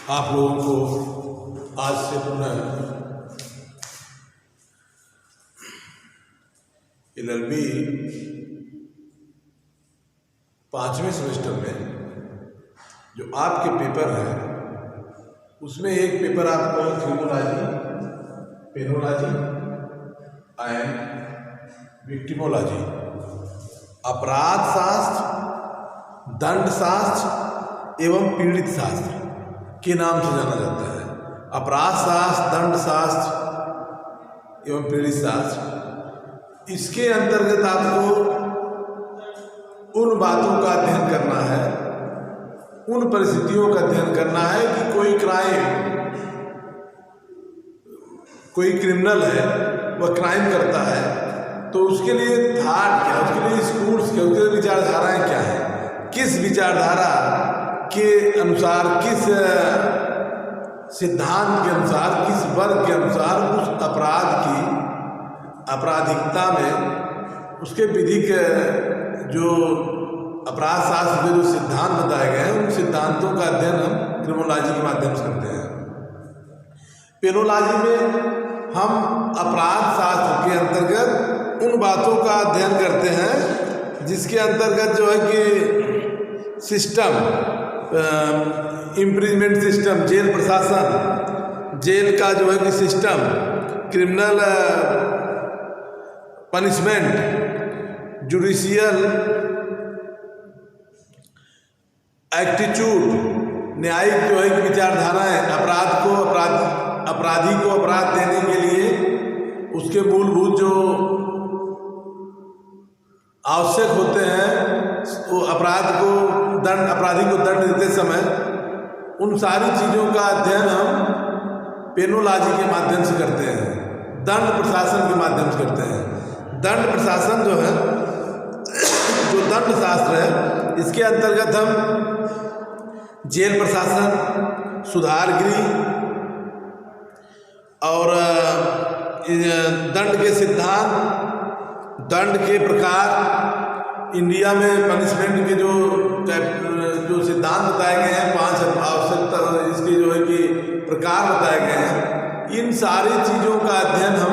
आप लोगों को आज से पुनः LLB 5वें सेमेस्टर में जो आपके पेपर हैं उसमें एक पेपर आपको क्रिमिनोलॉजी, पेनोलॉजी एंड विक्टिमोलॉजी, अपराध शास्त्र, दंड शास्त्र एवं पीड़ित शास्त्र के नाम से जाना जाता है। अपराध शास्त्र, दंड शास्त्र एवं पीड़ित शास्त्र, इसके अंतर्गत आपको उन बातों का अध्ययन करना है, उन परिस्थितियों का अध्ययन करना है कि कोई क्रिमिनल है, वह क्राइम करता है तो उसके लिए थाट क्या, उसके लिए स्कूल्स क्या, उसके लिए विचारधाराएं क्या है, किस विचारधारा के अनुसार, किस सिद्धांत के अनुसार, किस वर्ग के अनुसार उस अपराध की आपराधिकता में उसके विधिक जो अपराध शास्त्र के जो सिद्धांत बताए गए हैं उन सिद्धांतों का अध्ययन हम क्रिमिनोलॉजी के माध्यम से करते हैं। पेनोलॉजी में हम अपराध शास्त्र के अंतर्गत उन बातों का अध्ययन करते हैं जिसके अंतर्गत जो है कि सिस्टम, इम्प्रिजमेंट सिस्टम, जेल प्रशासन, जेल का जो है कि system, criminal punishment, judicial attitude, न्यायिक जो है कि विचारधाराएं, अपराधी को अपराध देने के लिए उसके मूलभूत जो आवश्यक होते हैं, वो अपराधी को दंड देते समय उन सारी चीज़ों का अध्ययन हम पेनोलॉजी के माध्यम से करते हैं, दंड प्रशासन के माध्यम से करते हैं। दंड प्रशासन जो है, जो दंड शास्त्र है, इसके अंतर्गत हम जेल प्रशासन, सुधार गृह और दंड के सिद्धांत, दंड के प्रकार, इंडिया में पनिशमेंट के जो सिद्धांत बताए गए हैं, 5 आवश्यकता इसके जो है कि प्रकार बताए गए हैं, इन सारी चीज़ों का अध्ययन हम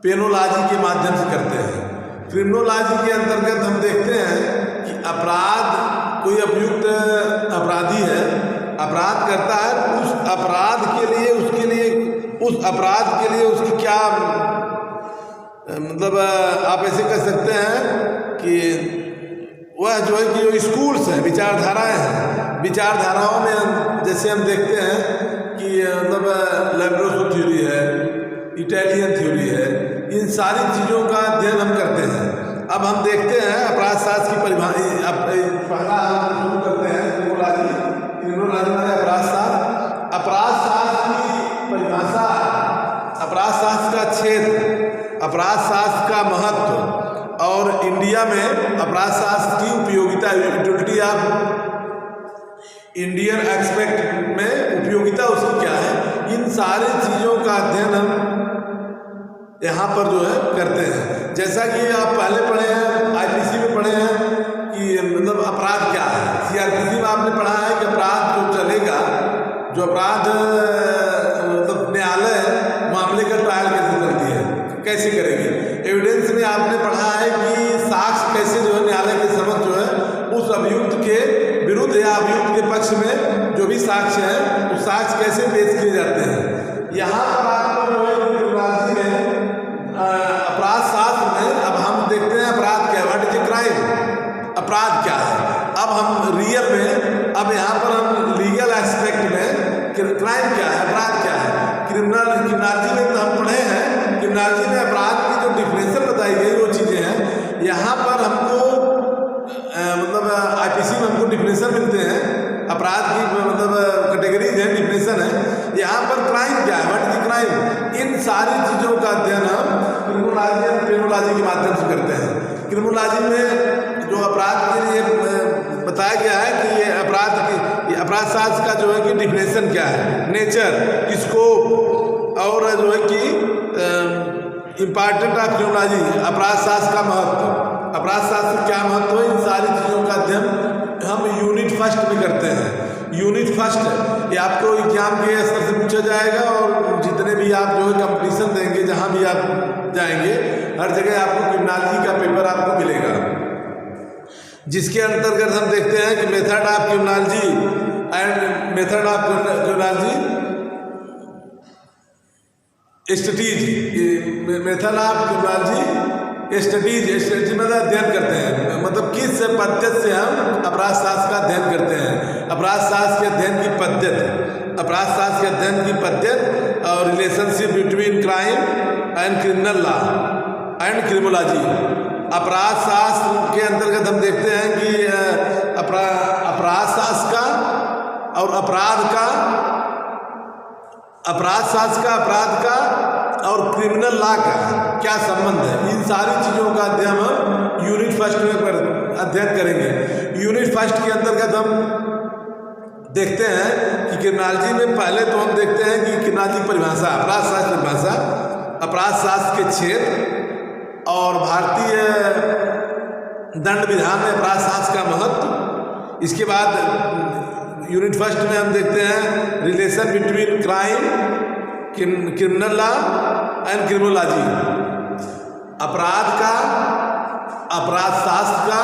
पेनोलॉजी के माध्यम से करते हैं। क्रिमिनोलॉजी के अंतर्गत हम देखते हैं कि कोई अभियुक्त अपराधी है, अपराध करता है, उस अपराध के लिए उसकी क्या मतलब आप ऐसे कह सकते हैं कि वह जो है कि जो स्कूल्स हैं, विचारधाराएं हैं, विचारधाराओं में जैसे हम देखते हैं कि मतलब लैब्रोसो थ्योरी है, इटालियन थ्योरी है, इन सारी चीज़ों का अध्ययन हम करते हैं। अब हम देखते हैं अपराध शास्त्र की परिभाषा, पहला हम शुरू करते हैं क्रिमिनोलॉजी में अपराध शास्त्र। अपराध शास्त्र की परिभाषा, अपराध शास्त्र का क्षेत्र, अपराध शास्त्र का महत्व और इंडिया में अपराध शास्त्र की उपयोगिता, यूटिलिटी ऑफ इंडियन एस्पेक्ट में उपयोगिता उसकी क्या है, इन सारी चीज़ों का अध्ययन हम यहाँ पर जो है करते हैं। जैसा कि आप पहले पढ़े हैं, IPC में पढ़े हैं कि मतलब अपराध क्या है, CRPC में आपने पढ़ा है कि अपराध जो चलेगा, जो अपराध मतलब न्यायालय मामले का ट्रायल कैसे चलती है, कैसे करेगी। एविडेंस में आपने पढ़ा है कि साक्ष्य कैसे जो है न्यायालय के समक्ष जो है उस अभियुक्त के विरुद्ध या अभियुक्त के पक्ष में जो भी साक्ष्य है वो साक्ष्य कैसे पेश किए जाते हैं। यहाँ पर आपको जो है क्रिमिनोलॉजी में, अपराध शास्त्र में अब हम देखते हैं अपराध क्या है, व्हाट इज ए क्राइम, अपराध क्या है। अब हम रियल में, अब यहाँ पर हम लीगल एस्पेक्ट में क्राइम क्या है, अपराध क्या है। क्रिमिनोलॉजी में तो हम पढ़े हैं, क्रिमिनोलॉजी में अपराध की जो डिफिनेशन बताई गई वो चीज़ें हैं। यहाँ पर हमको मतलब IPC में हमको डिफिनेशन मिलते हैं, अपराध की मतलब कैटेगरीज है, डिफिनेशन है। यहाँ पर क्राइम क्या है, व्हाट इज क्राइम, इन सारी चीज़ों का अध्ययन हम क्रिमिनोलॉजी और पेनोलॉजी के माध्यम से करते हैं। क्रिमिनोलॉजी में जो अपराध के लिए बताया गया है कि ये अपराध शास्त्र का जो है कि डिफिनेशन क्या है, नेचर, स्कोप और जो है कि इम्पॉर्टेंट ऑफ क्रिमिनोलॉजी, अपराध शास्त्र का महत्व, अपराध शास्त्र क्या महत्व है, इन सारी चीज़ों का अध्ययन हम यूनिट फर्स्ट में करते हैं। यूनिट फर्स्ट ये आपको एग्जाम के स्तर से पूछा जाएगा, और जितने भी आप जो है कंपटीशन देंगे, जहाँ भी आप जाएंगे, हर जगह आपको क्रिमिनोलॉजी का पेपर आपको मिलेगा, जिसके अंतर्गत हम देखते हैं कि method of criminology and method of criminology studies, method of criminology studies मतलब अध्ययन करते हैं, मतलब किस पद्धति से हम अपराध शास्त्र का अध्ययन करते हैं, अपराध शास्त्र के अध्ययन की पद्धति, अपराध शास्त्र के अध्ययन की पद्धति और relationship between crime and criminal law and criminology. अपराध शास्त्र के अंतर्गत हम देखते हैं कि अपराध शास्त्र का और अपराध का और क्रिमिनल लॉ का क्या संबंध है, इन सारी चीज़ों का अध्ययन हम यूनिट फर्स्ट में अध्ययन करेंगे। यूनिट फर्स्ट के अंतर्गत हम देखते हैं कि क्रिमिनोलॉजी में पहले तो हम देखते हैं कि क्रिमिनोलॉजी परिभाषा, अपराध शास्त्र परिभाषा, अपराध शास्त्र के क्षेत्र और भारतीय दंड विधान में अपराध शास्त्र का महत्व। इसके बाद यूनिट फर्स्ट में हम देखते हैं relation between crime, criminal law and criminology, अपराध का, अपराध शास्त्र का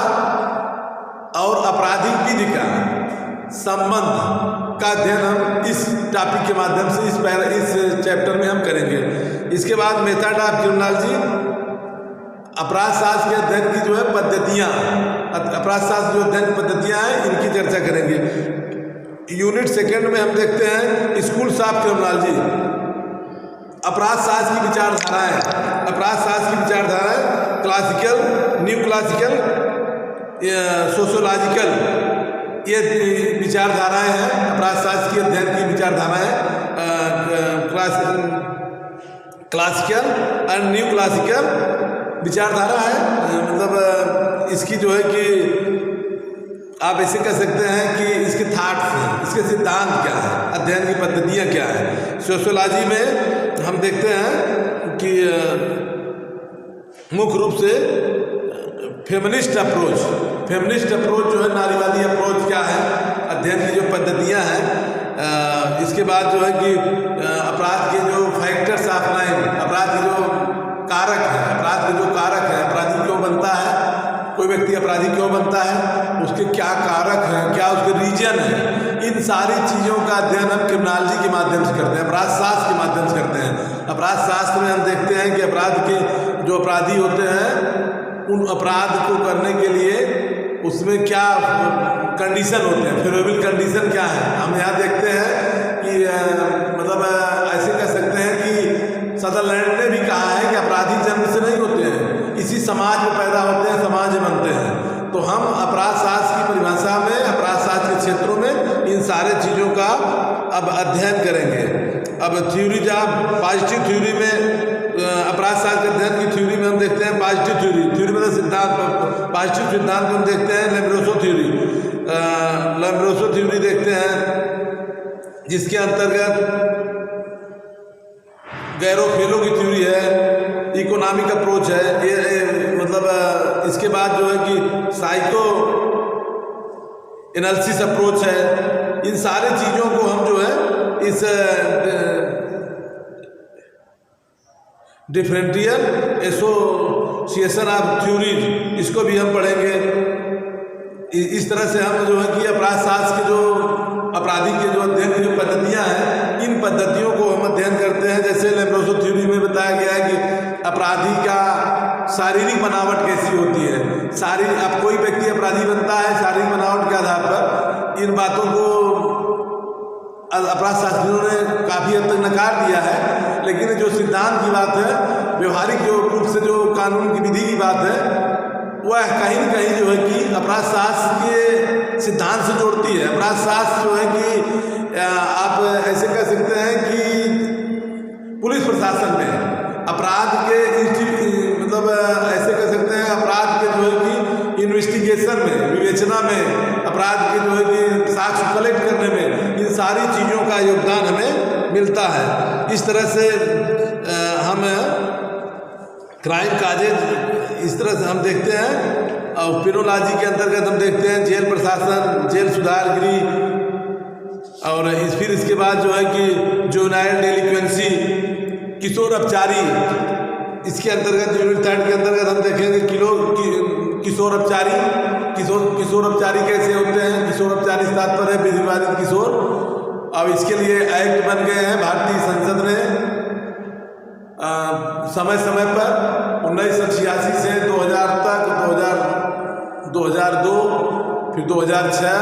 और आपराधिक विधि का संबंध का अध्ययन हम इस टॉपिक के माध्यम से इस चैप्टर में हम करेंगे। इसके बाद मेथड ऑफ क्रिमिनोलॉजी, अपराध शास्त्र के अध्ययन की जो है पद्धतियाँ, अपराध शास्त्र जो अध्ययन पद्धतियाँ हैं इनकी चर्चा करेंगे। यूनिट सेकंड में हम देखते हैं स्कूल्स ऑफ क्रिमिनोलॉजी, अपराध शास्त्र की विचारधाराएं, अपराध शास्त्र की विचारधाराएं क्लासिकल, न्यू क्लासिकल, सोशियोलॉजिकल, ये विचारधाराएं हैं अपराध शास्त्र के अध्ययन की विचारधाराएं, क्लासिकल एंड न्यू क्लासिकल विचारधारा है। मतलब इसकी जो है कि आप ऐसे कह सकते हैं कि इसके थॉट्स हैं, इसके सिद्धांत क्या है, अध्ययन की पद्धतियाँ क्या है। सोशियोलॉजी में हम देखते हैं कि मुख्य रूप से फेमिनिस्ट अप्रोच जो है, नारीवादी अप्रोच क्या है, अध्ययन की जो पद्धतियाँ हैं। इसके बाद जो है कि अपराध के जो फैक्टर्स ऑफ लाइन, अपराध के जो कारक हैं, अपराधी क्यों बनता है, कोई व्यक्ति अपराधी क्यों बनता है, उसके क्या कारक हैं, क्या उसके रीजन है, इन सारी चीज़ों का अध्ययन हम क्रिमिनोलॉजी के माध्यम से करते हैं, अपराध शास्त्र के माध्यम से करते हैं। अपराध शास्त्र में हम देखते हैं कि अपराध के जो अपराधी होते हैं, उन अपराध को करने के लिए उसमें क्या कंडीशन होते हैं, फेवरेबल कंडीशन क्या है। हम यहाँ देखते हैं कि मतलब ऐसे कह सकते हैं कि सदरलैंड ने भी कहा है कि अपराधी जन्म से नहीं होते हैं, इसी समाज में पैदा होते हैं, समाज में बनते हैं। तो हम अपराध शास्त्र की परिभाषा में, अपराध शास्त्र के क्षेत्रों में इन सारे चीज़ों का अब अध्ययन करेंगे। अब थ्योरी, जहाँ पॉजिटिव थ्योरी में, अपराध शास्त्र के अध्ययन की थ्योरी में हम देखते हैं पॉजिटिव थ्योरी मतलब सिद्धांत, पॉजिटिव सिद्धांत में हम देखते हैं लेम्ब्रोसो थ्योरी देखते हैं, जिसके अंतर्गत गैरोफेलो की थ्योरी है, इकोनॉमिक अप्रोच है, ये मतलब इसके बाद जो है कि साइको एनालिसिस अप्रोच है। इन सारे चीज़ों को हम जो है इस डिफरेंशियल एसोसिएशन ऑफ थ्योरीज, इसको भी हम पढ़ेंगे। इस तरह से हम जो है कि अपराध शास्त्र के जो अपराधी के जो अध्ययन की जो पद्धतियाँ हैं, इन पद्धतियों को हम अध्ययन करते हैं। जैसे लेम्ब्रोसो थ्योरी में बताया गया है कि अपराधी का शारीरिक बनावट कैसी होती है, अब कोई व्यक्ति अपराधी बनता है शारीरिक बनावट के आधार पर। इन बातों को अपराध शास्त्रियों ने काफ़ी हद तक नकार दिया है, लेकिन जो सिद्धांत की बात है, व्यवहारिक जो रूप से जो कानून की विधि की बात है, वह कहीं न कहीं जो है कि अपराध शास्त्र के सिद्धांत से जोड़ती है। अपराध शास्त्र जो है कि आप ऐसे कह सकते हैं कि पुलिस प्रशासन में अपराध के मतलब ऐसे कह सकते हैं अपराध के जो है कि इन्वेस्टिगेशन में, विवेचना में, अपराध के जो है कि साक्ष्य कलेक्ट करने में, इन सारी चीज़ों का योगदान हमें मिलता है। इस तरह से हम क्राइम काजेज इस तरह से हम देखते हैं। और क्रिमिनोलॉजी के अंतर्गत हम देखते हैं जेल प्रशासन, जेल सुधार गृह, और फिर इसके बाद जो है कि जुवेनाइल डेलिक्वेंसी, किशोर अपचारी, इसके अंतर्गत यूनिट 3 के अंतर्गत हम देखेंगे किशोर अपचारी कैसे होते हैं। किशोर अपचारी तात्पर्य है विधिवादित किशोर। अब इसके लिए एक्ट बन गए हैं भारतीय संसद ने समय समय पर 1986 से 2000 तक, 2002, फिर 2006,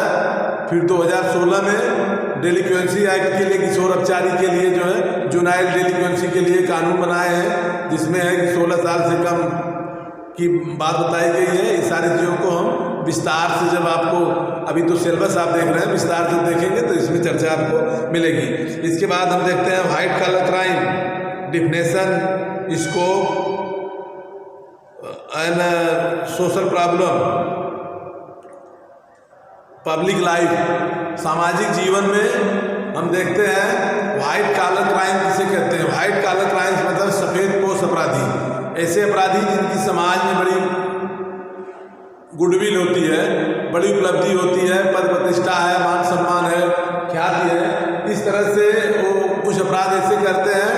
फिर 2016 में डेलिक्वेंसी एक्ट के लिए, किशोर अपचारी के लिए जो है जुवेनाइल डेलिक्वेंसी के लिए कानून बनाए हैं, जिसमें है कि 16 साल से कम की बात बताई गई है। इस सारी चीज़ों को हम विस्तार से, जब आपको अभी तो सिलेबस आप देख रहे हैं, विस्तार से देखेंगे तो इसमें चर्चा आपको मिलेगी। इसके बाद हम देखते हैं white collar crime, definition, scope and social problem, public life, सामाजिक जीवन में हम देखते हैं व्हाइट कॉलर क्राइम किसे कहते हैं। व्हाइट कॉलर क्राइम मतलब सफ़ेद पोश अपराधी, ऐसे अपराधी जिनकी समाज में बड़ी गुडविल होती है, बड़ी उपलब्धि होती है, पद प्रतिष्ठा है, मान सम्मान है, ख्याति है। इस तरह से वो कुछ अपराध ऐसे करते हैं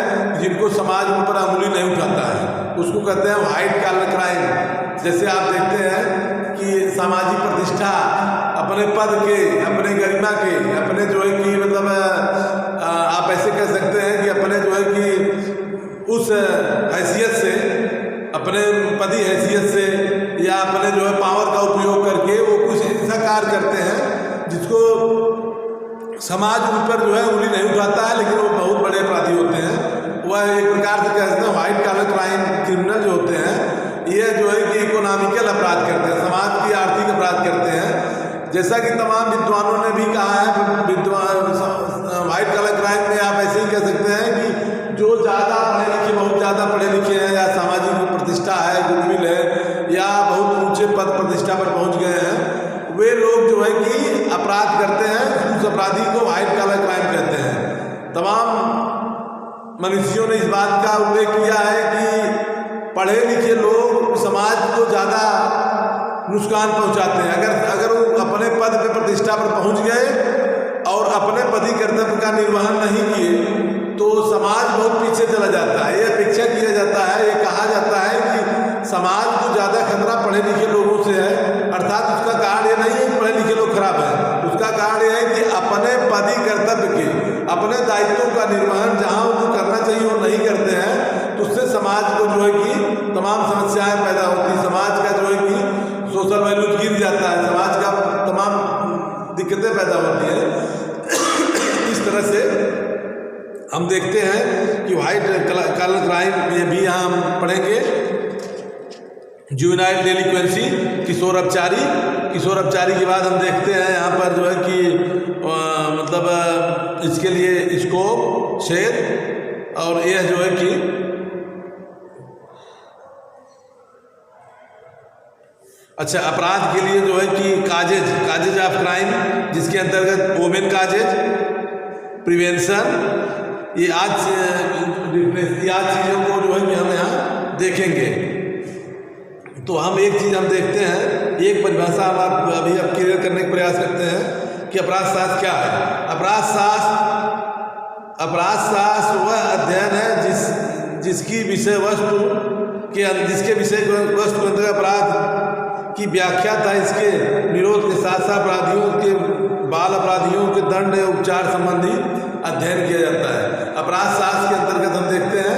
जिनको समाज उन पर अंगुली नहीं उठाता है, उसको कहते हैं व्हाइट कॉलर क्राइम। जैसे आप देखते हैं कि सामाजिक प्रतिष्ठा, अपने पद के, अपने गरिमा के, अपने जो है कि मतलब आप ऐसे कह सकते हैं कि अपने जो है कि उस हैसियत से, अपने पदी हैसियत से या अपने जो है पावर का उपयोग करके वो कुछ ऐसा कार्य करते हैं जिसको समाज उन पर जो है उंगली नहीं उठाता है, लेकिन वो बहुत बड़े अपराधी होते हैं। वह एक प्रकार से कहते हैं व्हाइट कॉलर क्राइम क्रिमिनल जो होते हैं, ये जो है कि इकोनॉमिकल अपराध करते हैं, समाज की आर्थिक अपराध करते हैं। जैसा कि तमाम विद्वानों ने भी कहा है, व्हाइट कॉलर क्राइम में आप ऐसे ही कह सकते हैं कि जो ज़्यादा पढ़े लिखे, बहुत ज़्यादा पढ़े लिखे हैं, या सामाजिक प्रतिष्ठा है, गुडविल है, या बहुत ऊंचे पद प्रतिष्ठा पर पहुंच गए हैं, वे लोग जो है कि अपराध करते हैं, उस अपराधी को व्हाइट कॉलर क्राइम कहते हैं। तमाम मनुष्यों ने इस बात का उल्लेख किया है कि पढ़े लिखे लोग समाज को ज़्यादा नुकसान पहुंचाते हैं। अगर वो अपने पद पे प्रतिष्ठा पर पहुंच गए और अपने पदी कर्तव्य का निर्वहन नहीं किए तो समाज बहुत पीछे चला जाता है। यह अपेक्षा किया जाता है, ये कहा जाता है कि समाज को ज़्यादा खतरा पढ़े लिखे लोगों से है। अर्थात उसका कारण ये नहीं है कि पढ़े लिखे लोग खराब हैं, उसका कारण ये है कि अपने पदी कर्तव्य के, अपने दायित्वों का निर्वहन जहाँ उनको करना चाहिए वो नहीं करते हैं, तो उससे समाज को जो है कि तमाम समस्याएं पैदा होती हैं। समाज का जो है कि सोशल वैल्यू गिर जाता है, समाज का तमाम दिक्कतें पैदा होती हैं। इस तरह से हम देखते हैं कि व्हाइट कॉलर क्राइम में भी यहाँ हम पढ़ेंगे जुवेनाइल डेलिक्वेंसी, किशोर अपचारी के बाद हम देखते हैं यहाँ पर जो है कि मतलब इसके लिए स्कोप, शेर, और यह जो है कि अच्छा अपराध के लिए जो है कि काजेज ऑफ क्राइम, जिसके अंतर्गत वोमेन काजेज, प्रिवेंशन, ये आज चीज़ों को जो है कि हम यहाँ देखेंगे। तो हम एक चीज़ हम देखते हैं, एक परिभाषा हम अभी क्लियर करने का प्रयास करते हैं कि अपराध शास्त्र क्या है। अपराध शास्त्र वह अध्ययन है जिसके विषय वस्तु के अंतर्गत अपराध की व्याख्या था, इसके निरोध के साथ साथ अपराधियों के, बाल अपराधियों के दंड उपचार संबंधी अध्ययन किया जाता है। अपराध शास्त्र के अंतर्गत हम देखते हैं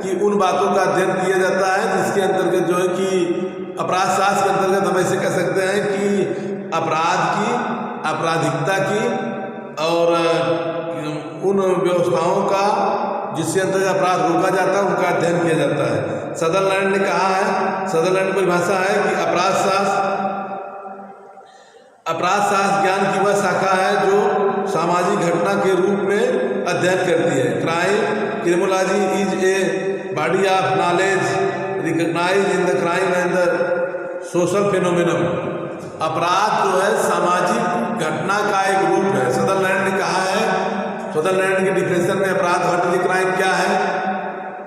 कि उन बातों का अध्ययन किया जाता है जिसके अंतर्गत जो है कि अपराध शास्त्र के अंतर्गत हम ऐसे कह सकते हैं कि अपराध की, आपराधिकता की और उन व्यवस्थाओं का जिसके अंतर्गत अपराध रोका जाता है उनका अध्ययन किया जाता है। सदरलैंड ने कहा है, सदरलैंड की परिभाषा है कि अपराध शास्त्र ज्ञान की वह शाखा है जो सामाजिक घटना के रूप में अध्ययन करती है। Criminology is a body of knowledge recognise in the crime and the social phenomenon. अपराध जो है सामाजिक घटना का एक रूप है। सदरलैंड ने कहा है, सदरलैंड के डिफिनेशन में अपराध घटना क्राइम क्या है,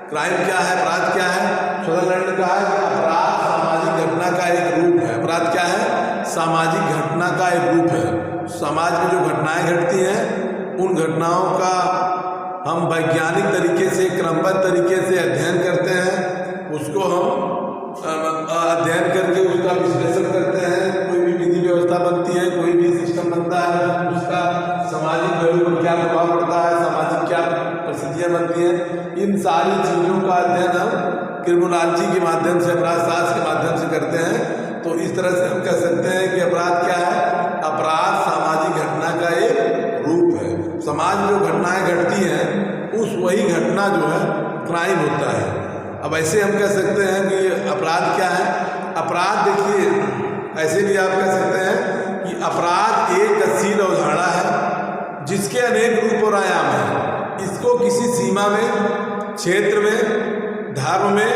अपराध क्या है। सदरलैंड ने कहा है कि अपराध सामाजिक घटना का एक रूप है। अपराध क्या है? सामाजिक घटना का एक रूप है। समाज में जो घटनाएं घटती हैं उन घटनाओं का हम वैज्ञानिक तरीके से, क्रमबद्ध तरीके से अध्ययन करते हैं, उसको हम अध्ययन करके उसका विश्लेषण करते हैं। कोई भी विधि व्यवस्था बनती है, कोई भी सिस्टम बनता है, उसका सामाजिक पहलू पर क्या प्रभाव पड़ता है, सामाजिक क्या परिस्थितियाँ बनती हैं, इन सारी चीज़ों का अध्ययन हम क्रिमिनोलॉजी के माध्यम से, अपराध शास्त्र के माध्यम से करते हैं। तो इस तरह से हम कह सकते हैं कि अपराध क्या है? अपराध सामाजिक घटना का एक रूप है। समाज में जो घटनाएं घटती हैं, उस वही घटना जो है क्राइम होता है। अब ऐसे हम कह सकते हैं कि अपराध क्या है? अपराध देखिए, ऐसे भी आप कह सकते हैं कि अपराध एक गतिशील अवधारणा है जिसके अनेक रूप और आयाम हैं। इसको किसी सीमा में, क्षेत्र में, धर्म में,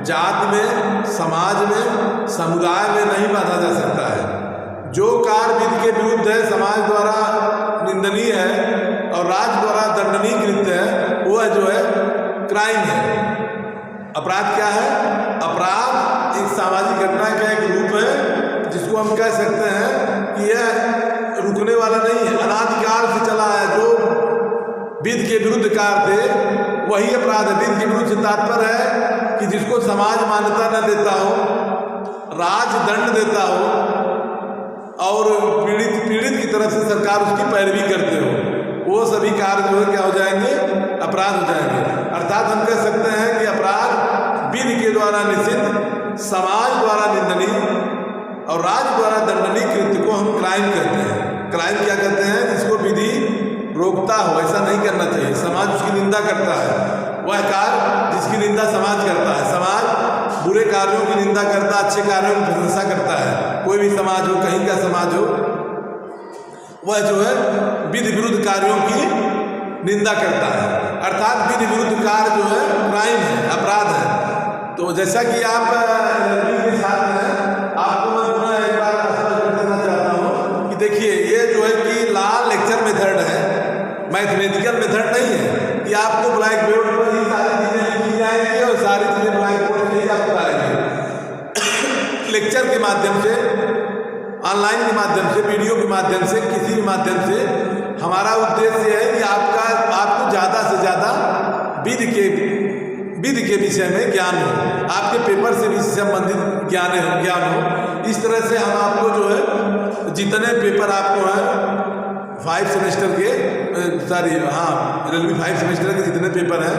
जाति में, समाज में, समुदाय में नहीं बांधा जा सकता है। जो कार्य विधि के विरुद्ध है, समाज द्वारा निंदनीय है और राज्य द्वारा दंडनीय कृत्य है, वह जो है क्राइम है। अपराध क्या है? अपराध एक सामाजिक घटना का एक रूप है जिसको हम कह सकते हैं कि यह रुकने वाला नहीं है, अनादिकाल से चला है। जो विधि के विरुद्ध कार्य थे वही अपराध है। विधि के विरुद्ध से तात्पर्य है कि जिसको समाज मान्यता न देता हो, राज्य दंड देता हो और पीड़ित की तरफ से सरकार उसकी पैरवी करते हो, वो सभी कार्य जो है क्या हो जाएंगे? अपराध हो जाएंगे। अर्थात हम कह सकते हैं कि अपराध विधि के द्वारा निषिद्ध, समाज द्वारा निंदनीय और राज्य द्वारा दंडनीय कृत्य को हम क्राइम कहते हैं। क्राइम क्या कहते हैं? जिसको विधि रोकता हो, ऐसा नहीं करना चाहिए, समाज उसकी निंदा करता है। वह कार्य जिसकी निंदा समाज करता है। समाज बुरे कार्यों की निंदा करता है, अच्छे कार्यों की प्रशंसा करता है। कोई भी समाज हो, कहीं का समाज हो, वह जो है विधि विरुद्ध कार्यों की निंदा करता है। अर्थात विधि विरुद्ध कार्य जो है क्राइम है, अपराध है। तो जैसा कि आप के साथ हैं, आपको मैं एक बार स्पष्ट करना चाहता हूँ कि देखिए, ये जो है कि लेक्चर मेथड है, मैथमेटिकल मेथड नहीं है कि आपको ब्लैक बोर्ड पर ही सारी चीज़ें लिखी जाएंगी और सारी चीज़ें ब्लैक बोर्ड पर ही आप बताएंगे। लेक्चर के माध्यम से, ऑनलाइन के माध्यम से, वीडियो के माध्यम से, किसी भी माध्यम से हमारा उद्देश्य है कि आपको ज़्यादा से ज़्यादा विधि के विषय में ज्ञान हो, आपके पेपर से भी संबंधित ज्ञान हो। इस तरह से हम आपको जो है जितने पेपर आपको हैं 5 सेमेस्टर के, LLB 5 सेमेस्टर के जितने पेपर हैं,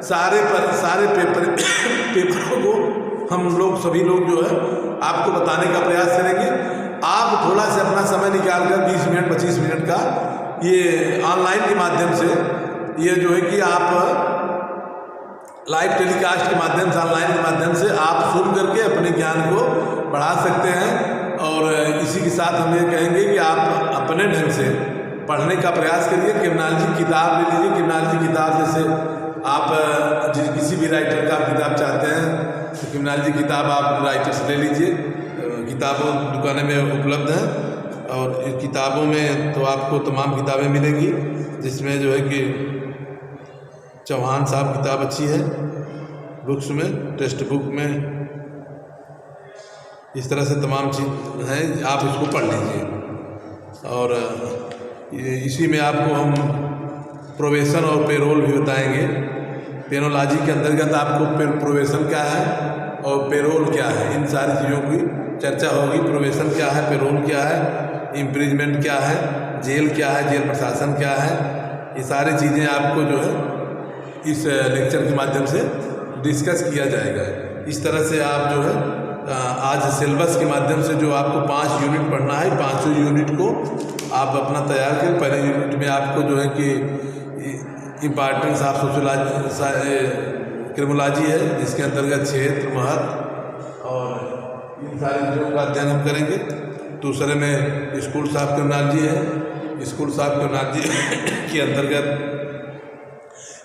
सारे पेपरों को हम लोग सभी लोग जो है आपको बताने का प्रयास करेंगे। आप थोड़ा सा अपना समय निकालकर 20 मिनट 25 मिनट का ये ऑनलाइन के माध्यम से, ये जो है कि आप लाइव टेलीकास्ट के माध्यम से, ऑनलाइन के माध्यम से आप सुन करके अपने ज्ञान को बढ़ा सकते हैं। और इसी के साथ हम ये कहेंगे कि आप अपने ढंग से पढ़ने का प्रयास करिए। क्रिमिनोलॉजी किताब ले लीजिए। क्रिमिनोलॉजी किताब जैसे आप किसी भी राइटर का किताब चाहते हैं तो क्रिमिनोलॉजी किताब आप राइटर से ले लीजिए। किताबों दुकानें में उपलब्ध हैं और इन किताबों में तो आपको तमाम किताबें मिलेंगी, जिसमें जो है कि चौहान साहब किताब अच्छी है बुक्स में, टेक्स्ट बुक में, इस तरह से तमाम चीज़ हैं, आप इसको पढ़ लीजिए। और इसी में आपको हम प्रोबेशन और पेरोल भी बताएंगे। पेनोलॉजी के अंतर्गत आपको प्रोबेशन क्या है और पेरोल क्या है, इन सारी चीज़ों की चर्चा होगी। प्रोबेशन क्या है, पेरोल क्या है, इम्प्रिजमेंट क्या है, जेल क्या है, जेल प्रशासन क्या है, ये सारी चीज़ें आपको जो है इस लेक्चर के माध्यम से डिस्कस किया जाएगा। इस तरह से आप जो है आज सिलेबस के माध्यम से जो आपको 5 यूनिट पढ़ना है, 5 यूनिट को आप अपना तैयार करें। पहले यूनिट में आपको जो है कि इम्पार्टेंस ऑफ सोशियोलॉजी, क्रिमिनोलॉजी है, जिसके अंतर्गत क्षेत्र, महत्व और इन सारी चीज़ों का अध्ययन हम करेंगे। दूसरे में स्कूल्स ऑफ क्रिमिनोलॉजी है। स्कूल्स ऑफ क्रिमिनोलॉजी के अंतर्गत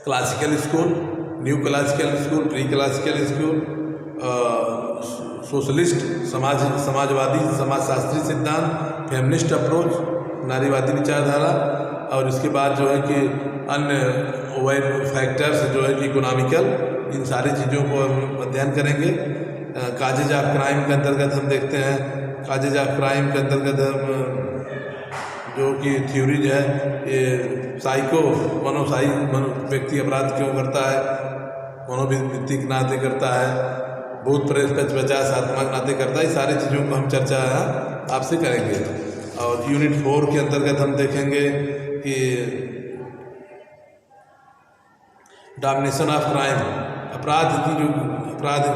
classical school, new classical school, pre classical school, socialist Samajwadi समाजशास्त्री सिद्धांत, फेमिनिस्ट अप्रोच, नारीवादी विचारधारा, और इसके बाद जो है कि अन्य फैक्टर्स जो है कि इकोनॉमिकल, इन सारी चीज़ों को हम अध्ययन करेंगे। काजेज ऑफ क्राइम के अंतर्गत हम देखते हैं, काजेज ऑफ क्राइम के अंतर्गत हम जो कि थ्योरीज है, ये साइको मनो व्यक्ति अपराध क्यों करता है, मनोवैज्ञानिक नाते करता है, भूत प्रेत कच बचास आत्मा नाते करता है, सारी चीज़ों को हम चर्चा आपसे करेंगे। और यूनिट 4 के अंतर्गत हम देखेंगे कि डोमिनेशन ऑफ क्राइम,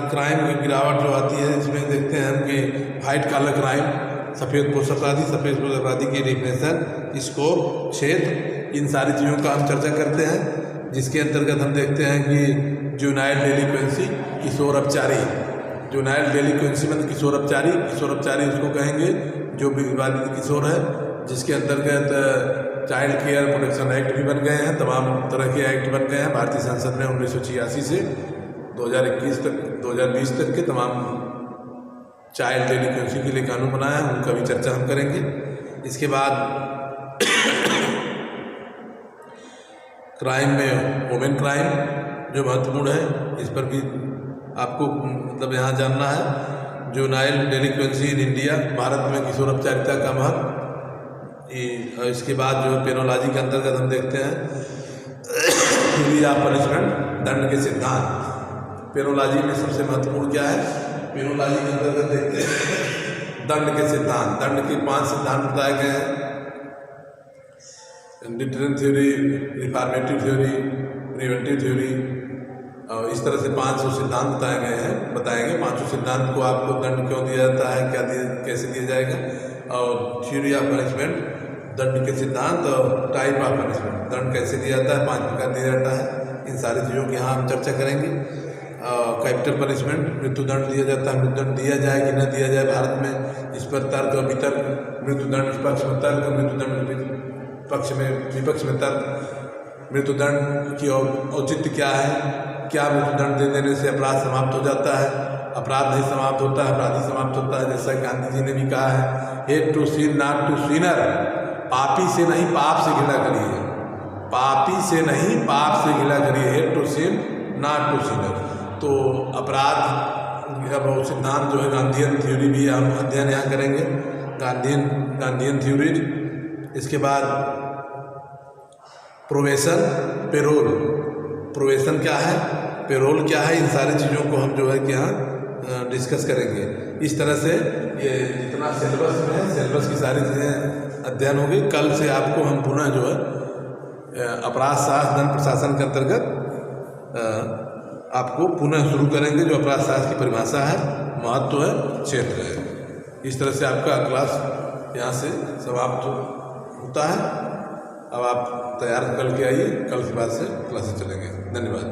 क्राइम की गिरावट जो आती है, इसमें देखते हैं हम कि वाइट कॉलर क्राइम, सफ़ेद पोश अपराधी की डेफिनेशन, स्कोप, क्षेत्र, इन सारी चीज़ों का हम चर्चा करते हैं। जिसके अंतर्गत हम देखते हैं कि जुनाइल डेलिक्वेंसी, किशोर अपचारी, जुनाइल डेलिक्वेंसी मतलब किशोर अपचारी उसको कहेंगे जो विवादित किशोर है, जिसके अंतर्गत चाइल्ड केयर प्रोटेक्शन एक्ट भी बन गए हैं, तमाम तरह के एक्ट बन गए हैं। भारतीय संसद ने 1986 से 2020 तक के तमाम चाइल्ड डेलिक्वेंसी के लिए कानून बनाया है, उनका भी चर्चा हम करेंगे। इसके बाद क्राइम में वुमेन क्राइम जो महत्वपूर्ण है, इस पर भी आपको मतलब यहाँ जानना है। जुनाइल डेलिक्वेंसी इन इंडिया, भारत में किशोर अपचारिता का महत्व। इसके बाद जो पेनोलॉजी के अंतर्गत हम देखते हैं थ्योरी ऑफ पनिशमेंट, दंड के सिद्धांत। पेनोलॉजी में सबसे महत्वपूर्ण क्या है, पेनोलॉजी के अंतर्गत देखते हैं दंड के सिद्धांत। दंड के 5 सिद्धांत बताए गए हैं, deterrent theory, reformative theory, preventive theory, और इस तरह से 500 सिद्धांत बताएंगे। 500 सिद्धांत को आपको दंड क्यों दिया जाता है, कैसे दिया जाएगा, और थ्योरी ऑफ पनिशमेंट, दंड के सिद्धांत, और टाइप ऑफ पनिशमेंट, दंड कैसे दिया जाता है, 5 प्रकार दिया जाता है। इन सारी चीज़ों की यहाँ हम चर्चा करेंगे। कैपिटल पनिशमेंट, मृत्युदंड दिया जाता है, मृत्युदंड दिया जाए कि न दिया जाए भारत में, इस पर तर्क और वितर्क। मृत्युदंड पक्ष में तर्क, मृत्युदंड पक्ष में विपक्ष में तर्क। मृत्युदंड की औचित्य क्या है, क्या मृत्युदंड दे देने से अपराध समाप्त हो जाता है, अपराध नहीं समाप्त होता है, अपराधी समाप्त होता है। जैसा गांधी जी ने भी कहा है, hate to sin not to sinner, पापी से नहीं पाप से घिला करिए, पापी से नहीं पाप से घिला करिए, hate to sin not to sinner. तो अपराध का सिद्धांत जो है गांधीयन थ्योरी भी हम अध्ययन यहाँ करेंगे, गांधीयन थ्योरीज। इसके बाद प्रोबेशन, पेरोल, प्रोबेशन क्या है, पेरोल क्या है, इन सारी चीज़ों को हम जो है कि यहाँ डिस्कस करेंगे। इस तरह से ये जितना सिलेबस में है, सिलेबस की सारी चीज़ें अध्ययन होगी। कल से आपको हम पुनः जो है अपराध शास्त्र दंड प्रशासन के अंतर्गत आपको पुनः शुरू करेंगे, जो अपराध शास्त्र की परिभाषा है, महत्व है, क्षेत्र है। इस तरह से आपका क्लास यहाँ से समाप्त होता है। अब आप तैयार करके आइए, कल के बाद से क्लासेस चलेंगे। धन्यवाद।